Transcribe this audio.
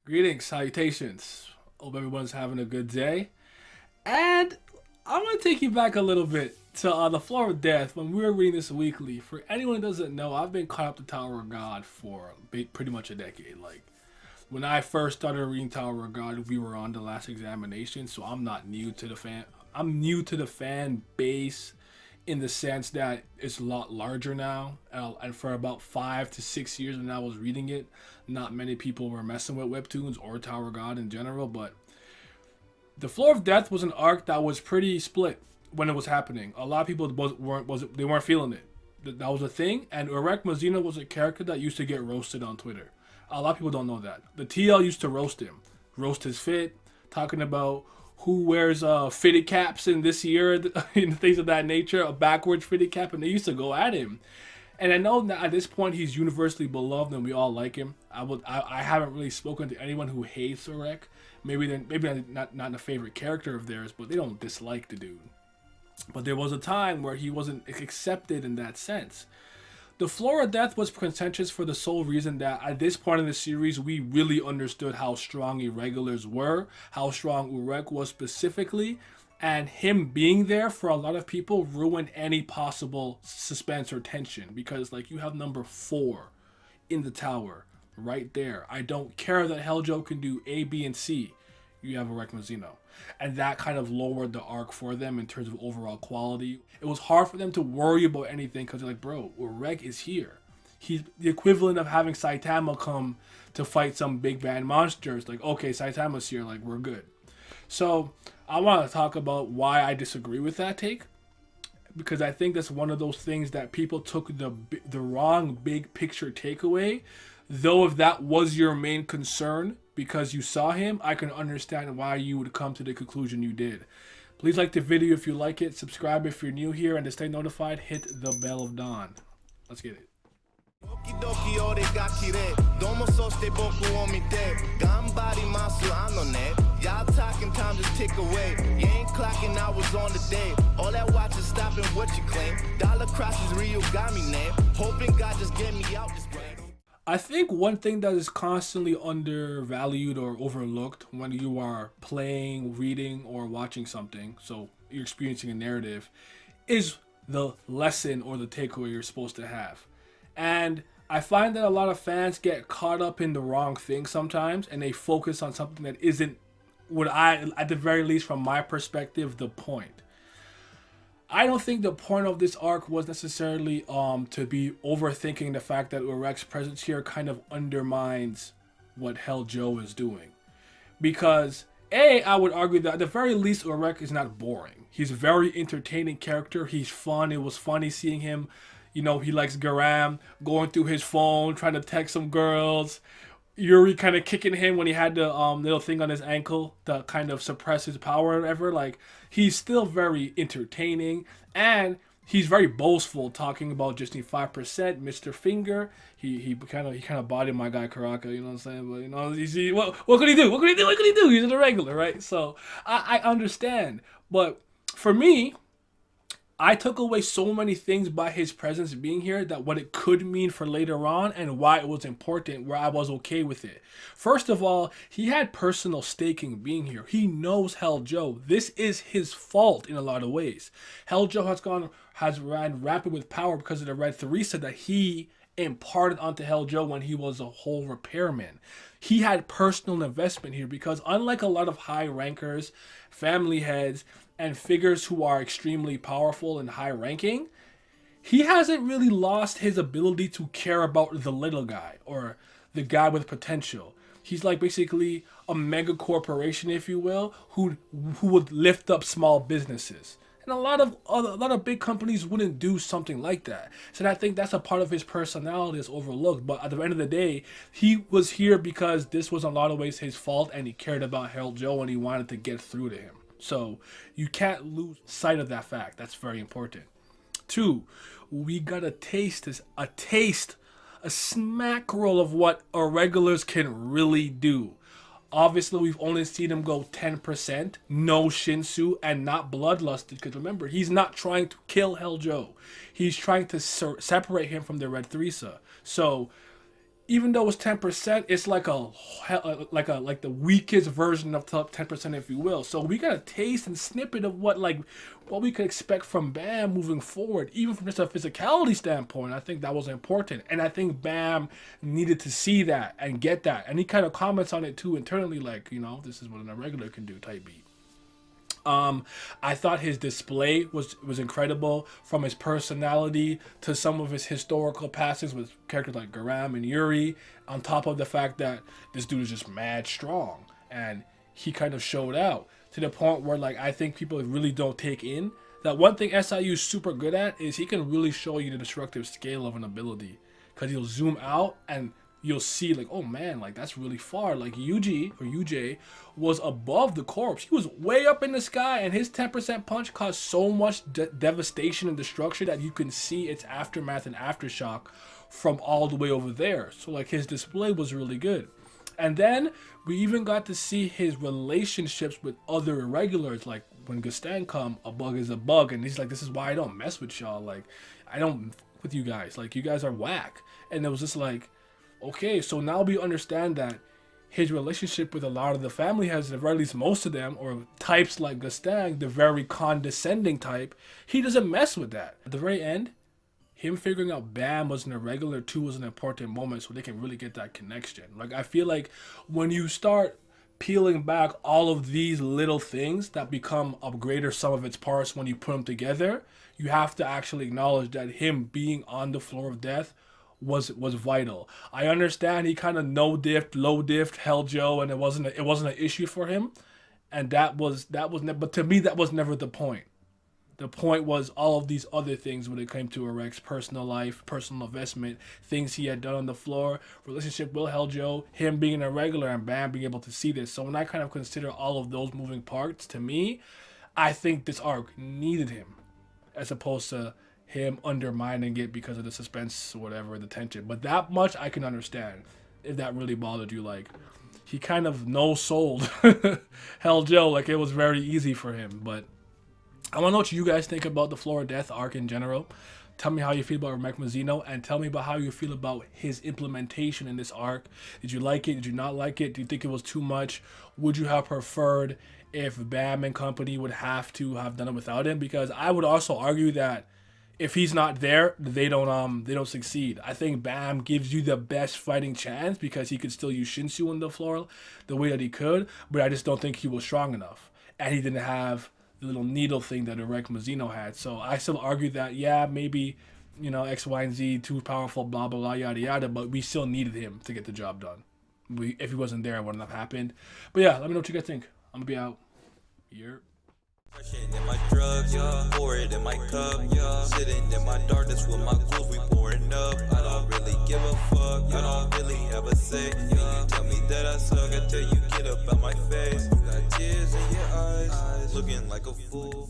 Greetings, salutations. Hope everyone's having a good day. And I'm going to take you back a little bit to the Floor of Death when we were reading this weekly. For anyone who doesn't know, I've been caught up to Tower of God for pretty much a decade. Like, when I first started reading Tower of God, we were on the last examination, so I'm not new to the fan. I'm new to the fan base in the sense that it's a lot larger now. And for about 5 to 6 years when I was reading it, not many people were messing with webtoons or Tower of God in general. But the Floor of Death was an arc that was pretty split when it was happening. A lot of people they weren't feeling it. That was a thing. And Urek Mazino was a character that used to get roasted on Twitter. A lot of people don't know that. The TL used to roast his fit, talking about who wears fitted caps in this year and things of that nature, a backwards fitted cap, and they used to go at him. And I know that at this point he's universally beloved and we all like him. I haven't really spoken to anyone who hates Urek. Maybe not a favorite character of theirs, but they don't dislike the dude. But there was a time where he wasn't accepted in that sense. The Floor of Death was contentious for the sole reason that at this point in the series, we really understood how strong irregulars were, how strong Urek was specifically, and him being there for a lot of people ruined any possible suspense or tension because, like, you have number 4 in the tower right there. I don't care that Helljo can do A, B, and C. You have Urek Mazino. And that kind of lowered the arc for them in terms of overall quality. It was hard for them to worry about anything because they're like, bro, Urek is here. He's the equivalent of having Saitama come to fight some big bad monsters. Like, okay, Saitama's here, like, we're good. So I want to talk about why I disagree with that take. Because I think that's one of those things that people took the wrong big picture takeaway. Though if that was your main concern because you saw him, I can understand why you would come to the conclusion you did. Please like the video if you like it, subscribe if you're new here, and to stay notified, hit the bell of dawn. Let's get it. Y'all talking time just tick away. You ain't clocking hours on the day. All that watch is stopping what you claim. Dollar crosses Rio got me name. Hoping God just get me out this game. I think one thing that is constantly undervalued or overlooked when you are playing, reading, or watching something, so you're experiencing a narrative, is the lesson or the takeaway you're supposed to have. And I find that a lot of fans get caught up in the wrong thing sometimes, and they focus on something that isn't at the very least from my perspective, the point. I don't think the point of this arc was necessarily to be overthinking the fact that Urek's presence here kind of undermines what Helljo is doing. Because I would argue that at the very least Urek is not boring. He's a very entertaining character. He's fun. It was funny seeing him. You know, he likes Garam going through his phone, trying to text some girls. Yuri kind of kicking him when he had the little thing on his ankle to kind of suppress his power or whatever. Like, he's still very entertaining, and he's very boastful, talking about just need 5%, Mr. Finger. He kind of bodied my guy Karaka, you know what I'm saying? But you know, what could he do? What could he do? He's an irregular, right? So I understand, but for me, I took away so many things by his presence being here that what it could mean for later on and why it was important, where I was okay with it. First of all, he had personal stake in being here. He knows Helljo. This is his fault in a lot of ways. Helljo has ran rapid with power because of the Red Theresa that he imparted onto Helljo when he was a whole repairman. He had personal investment here because unlike a lot of high rankers, family heads, and figures who are extremely powerful and high ranking, he hasn't really lost his ability to care about the little guy or the guy with potential. He's like basically a mega corporation, if you will, who would lift up small businesses. And a lot of big companies wouldn't do something like that. So I think that's a part of his personality that's overlooked. But at the end of the day, he was here because this was in a lot of ways his fault, and he cared about Helljo and he wanted to get through to him. So you can't lose sight of that fact. That's very important. 2, we got a smack roll of what irregulars can really do. Obviously, we've only seen him go 10%, no Shinsu, and not bloodlusted. Because remember, he's not trying to kill Helljo. He's trying to separate him from the Red Theresa. So even though it's 10%, it's like like the weakest version of top 10%, if you will. So we got a taste and snippet of what we could expect from Bam moving forward, even from just a physicality standpoint. I think that was important, and I think Bam needed to see that and get that, and he kind of comments on it too internally, like, this is what an irregular can do type beat. I thought his display was incredible, from his personality to some of his historical passes with characters like Garam and Yuri, on top of the fact that this dude is just mad strong, and he kind of showed out to the point where, like, I think people really don't take in that one thing SIU is super good at is he can really show you the destructive scale of an ability, because he'll zoom out and you'll see, like, oh man, like, that's really far. Like, UJ was above the corpse. He was way up in the sky, and his 10% punch caused so much devastation and destruction that you can see its aftermath and aftershock from all the way over there. So, like, his display was really good. And then we even got to see his relationships with other irregulars. Like, when Gustan come, a bug is a bug, and he's like, this is why I don't mess with y'all. Like, I don't with you guys. Like, you guys are whack. And it was just like, okay, so now we understand that his relationship with a lot of the family has, at least most of them, or types like Gustang, the very condescending type, he doesn't mess with that. At the very end, him figuring out Bam was an irregular too was an important moment, so they can really get that connection. Like, I feel like when you start peeling back all of these little things that become a greater sum of its parts when you put them together, you have to actually acknowledge that him being on the floor of death was vital. I understand he kind of low diffed held Joe, and it wasn't an issue for him, and but to me that was never the point. The point was all of these other things when it came to Urek's personal life, personal investment, things he had done on the floor, relationship with Hell Joe, him being an irregular, and Bam being able to see this. So when I kind of consider all of those moving parts, to me, I think this arc needed him, as opposed to him undermining it because of the suspense or whatever, the tension. But that much I can understand, if that really bothered you. Like, he kind of no-sold Hell Joe, like it was very easy for him. But I want to know what you guys think about the Floor of Death arc in general. Tell me how you feel about Urek Mazino, and tell me about how you feel about his implementation in this arc. Did you like it? Did you not like it? Do you think it was too much? Would you have preferred if Bam and company would have to have done it without him? Because I would also argue that if he's not there, they don't succeed. I think Bam gives you the best fighting chance because he could still use Shinsu on the floor the way that he could, but I just don't think he was strong enough. And he didn't have the little needle thing that Urek Mazino had. So I still argue that, yeah, maybe, X, Y, and Z, too powerful, blah, blah, blah, yada, yada, but we still needed him to get the job done. If he wasn't there, it wouldn't have happened. But yeah, let me know what you guys think. I'm going to be out. Here. In my drugs, pour it in my cup, sitting in my darkness with my ghouls, we pouring up. I don't really give a fuck, I don't really have a say. You tell me that I suck until you get up out my face. You got tears in your eyes, looking like a fool.